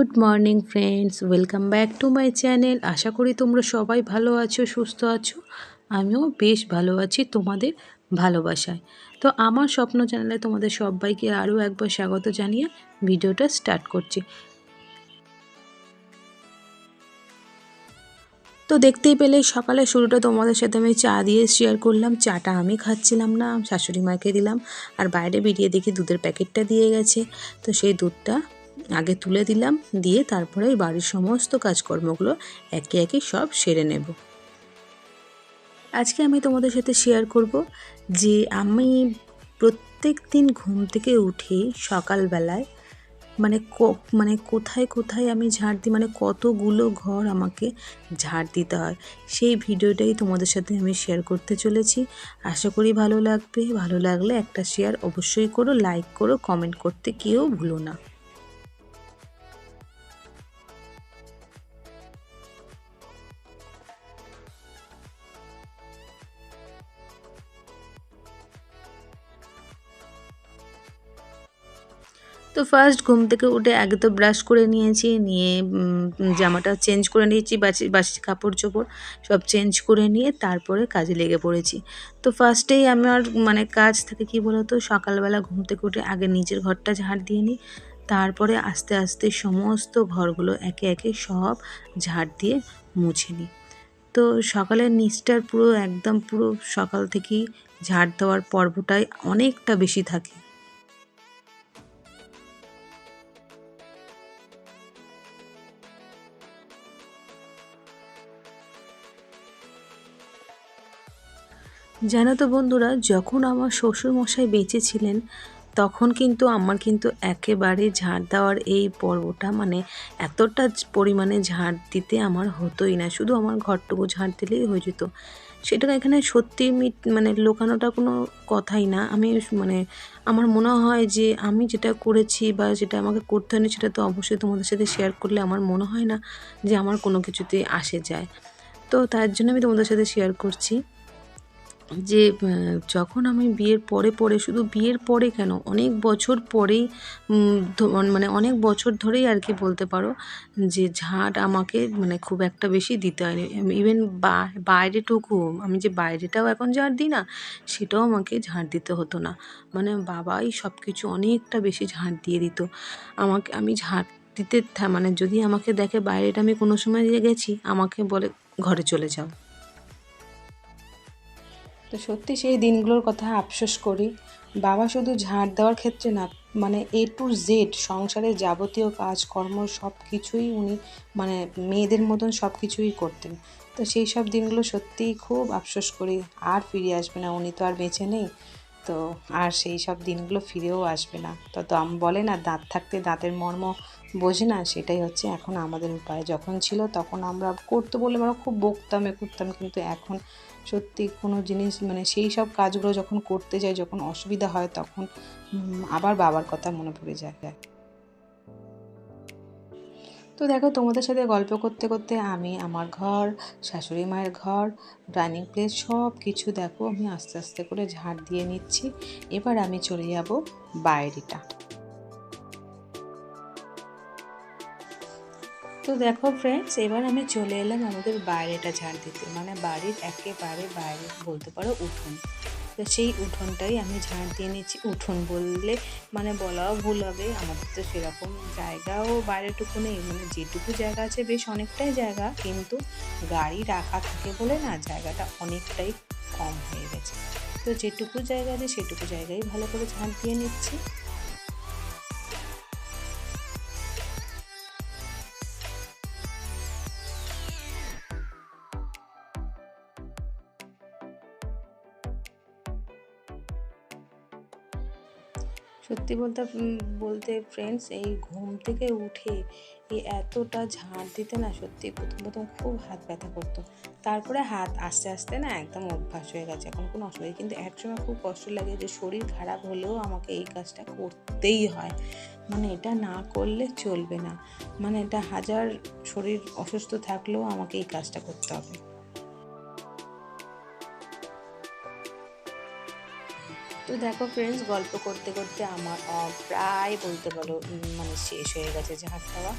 Good morning friends, welcome back to my channel. আশা করি তোমরা সবাই ভালো আছো, সুস্থ আছো। আমিও বেশ ভালো আছি তোমাদের ভালোবাসায়। তো আমার স্বপ্ন চ্যানেলে তোমাদের সবাইকে আরও একবার স্বাগত জানিয়ে ভিডিওটা স্টার্ট করছি। তো দেখতেই পেলে সকালে শুরুটা তোমাদের সাথে আমি চা দিয়ে শেয়ার করলাম। চাটা আমি খাচ্ছিলাম না, শাশুড়ি মাকে দিলাম। আর বাইরে বেরিয়ে দেখি দুধের প্যাকেটটা দিয়ে গেছে, তো সেই দুধটা আগে তুলে দিলাম, দিয়ে তারপরে বাড়ির সমস্ত কাজকর্মগুলো একে একে সব সেরে নেব। আজকে আমি তোমাদের সাথে শেয়ার করব যে আমি প্রত্যেক দিন ঘুম থেকে উঠে সকালবেলায় মানে কোথায় কোথায় আমি ঝাড় দিই, মানে কতগুলো ঘর আমাকে ঝাড় দিতে হয়, সেই ভিডিওটাই তোমাদের সাথে আমি শেয়ার করতে চলেছি। আশা করি ভালো লাগবে। ভালো লাগলে একটা শেয়ার অবশ্যই করো, লাইক করো, কমেন্ট করতে কেউ ভুলো না। তো ফার্স্ট ঘুম থেকে উঠে আগে তো ব্রাশ করে নিয়েছি, নিয়ে জামাটা চেঞ্জ করে নিয়েছি, বাসি বাসি কাপড় চোপড় সব চেঞ্জ করে নিয়ে তারপরে কাজে লেগে পড়েছি। তো ফার্স্টেই আমার কাজ থাকে কী বলতো, সকালবেলা ঘুম থেকে উঠে আগে নিজের ঘরটা ঝাড় দিয়ে নিই, তারপরে আস্তে আস্তে সমস্ত ঘরগুলো একে একে সব ঝাড় দিয়ে মুছে নিই। তো সকালের নিচটার একদম পুরো সকাল থেকেই ঝাড় দেওয়ার পর্বটাই অনেকটা বেশি থাকে। জানো তো বন্ধুরা, যখন আমার শ্বশুরমশাই বেঁচে ছিলেন তখন আমার একেবারে ঝাড় দেওয়ার এই পর্বটা এতটা পরিমাণে ঝাড় দিতে আমার হতোই না, শুধু আমার ঘরটুকু ঝাড় দিলেই হয়ে যেত। সেটা এখানে সত্যি লোকানোটা কোনো কথাই না। আমি আমার মনে হয় যে আমি যেটা করেছি বা যেটা আমাকে করতে হয়নি সেটা তো অবশ্যই তোমাদের সাথে শেয়ার করলে আমার মনে হয় না যে আমার কোনো কিছুতে আসে যায়। তো তার জন্য আমি তোমাদের সাথে শেয়ার করছি যে যখন আমি বিয়ের পরে শুধু বিয়ের পরে কেন, অনেক বছর পরেই অনেক বছর ধরেই আর কি বলতে পারো যে ঝাঁট আমাকে খুব একটা বেশি দিতে হয়নি। ইভেন বাইরেটুকু, আমি যে বাইরেটাও এখন ঝাড় দিই না, সেটাও আমাকে ঝাড় দিতে হতো না। বাবাই সব কিছু অনেকটা বেশি ঝাড় দিয়ে দিত আমাকে। আমি ঝাড় দিতে যদি আমাকে দেখে বাইরেটা আমি কোনো সময় গেছি, আমাকে বলে ঘরে চলে যাও। তো সত্যি সেই দিনগুলোর কথা আফসোস করি। বাবা শুধু ঝাড় দেওয়ার ক্ষেত্রে না, A to Z সংসারের যাবতীয় কাজকর্ম সব কিছুই উনি মেয়েদের মতন সব কিছুই করতেন। তো সেই সব দিনগুলো সত্যিই খুব আফসোস করি। আর ফিরে আসবে না, উনি তো আর বেঁচে নেই। তো আর সেই সব দিনগুলো ফিরেও আসবে না। তো বলে না, দাঁত থাকতে দাঁতের মর্ম বোঝে না, সেটাই হচ্ছে এখন আমাদের উপায়। যখন ছিল তখন আমরা করতে বললে আমরা খুব বকতাম করতাম, কিন্তু এখন সত্যি কোনো জিনিস সেই সব কাজগুলো যখন করতে যাই, যখন অসুবিধা হয়, তখন আবার বাবার কথা মনে পড়ে যায়। তো দেখো, তোমাদের সাথে গল্প করতে করতে আমি আমার ঘর, শাশুড়ি মায়ের ঘর, ডাইনিং প্লেস সব কিছু দেখো আমি আস্তে আস্তে করে ঝাড় দিয়ে নিচ্ছি। এবার আমি চলে যাব বাইরেটা। তো দেখো ফ্রেন্ডস, এবার আমি চলে এলাম আমাদের বাইরেটা ঝাড় দিতে, বাড়ির একেবারে বাইরে বলতে পারো উঠোন। তো সেই উঠোনটাই আমি ঝাড় দিয়ে নিচ্ছি। উঠোন বললে বলাও ভুল হবে, আমাদের তো সেরকম জায়গাও বাইরেটুকু নেই, যেটুকু জায়গা আছে বেশ অনেকটাই জায়গা, কিন্তু গাড়ি রাখা থাকে বলে না, জায়গাটা অনেকটাই কম হয়ে গেছে। তো যেটুকু জায়গা আছে সেটুকু জায়গায় ভালো করে ঝাড় দিয়ে নিচ্ছি। সত্যি বলতে ফ্রেন্ডস, এই ঘুম থেকে উঠে এই এতটা ঝাড় দিতে না, সত্যি প্রথম প্রথম খুব হাত ব্যথা করতো। তারপরে হাত আস্তে আস্তে না একদম অভ্যাস হয়ে গেছে, এখন কোনো অসুবিধা। কিন্তু একসময় খুব কষ্ট লাগে যে শরীর খারাপ হলেও আমাকে এই কাজটা করতেই হয়, এটা না করলে চলবে না। এটা হাজার শরীর অসুস্থ থাকলেও আমাকে এই কাজটা করতে হবে। তো দেখো ফ্রেন্ডস, গল্প করতে করতে আমার প্রায় বলতে পারো শেষ হয়ে গেছে ঝাড় দেওয়া।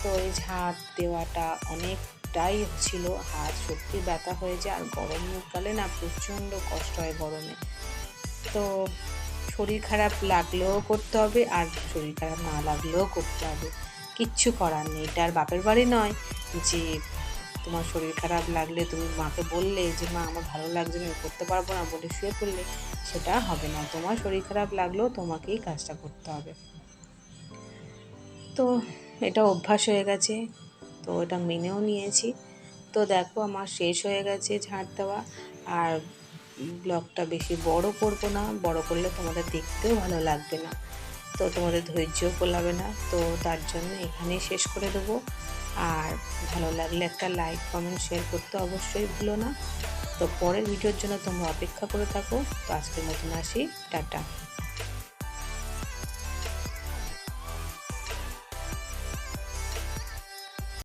তো এই ঝাঁট দেওয়াটা অনেকটাই ছিল, হাত সত্যি ব্যথা হয়ে যায়। আর গরমকালে না প্রচণ্ড কষ্ট হয় গরমে। তো শরীর খারাপ লাগলেও করতে হবে, আর শরীর খারাপ না লাগলেও করতে হবে, কিচ্ছু করার নেই। এটা আর বাপের বাড়ি নয় যে তোমার শরীর খারাপ লাগলে তুমি মাকে বললে যে মা আমার ভালো লাগছে না, আমি করতে পারবো না বলে শুয়ে পড়লে, সেটা হবে না। তোমার শরীর খারাপ লাগলেও তোমাকেই কাজটা করতে হবে। তো এটা অভ্যাস হয়ে গেছে, তো এটা মেনেও নিয়েছি। তো দেখো আমার শেষ হয়ে গেছে ঝাঁট দেওয়া। আর ব্লগটা বেশি বড় করব না, বড় করলে তোমাদের দেখতেও ভালো লাগবে না, তো তোমাদের ধৈর্যও কোলাবে না। তো তার জন্য এখানেই শেষ করে দেবো। আর ভালো লাগলে একটা লাইক কমেন্ট শেয়ার করতে অবশ্যই ভুলো না। তো পরের ভিডিওর জন্য তোমরা অপেক্ষা করে থাকো। তো আজকের মতন আসি, টাটা।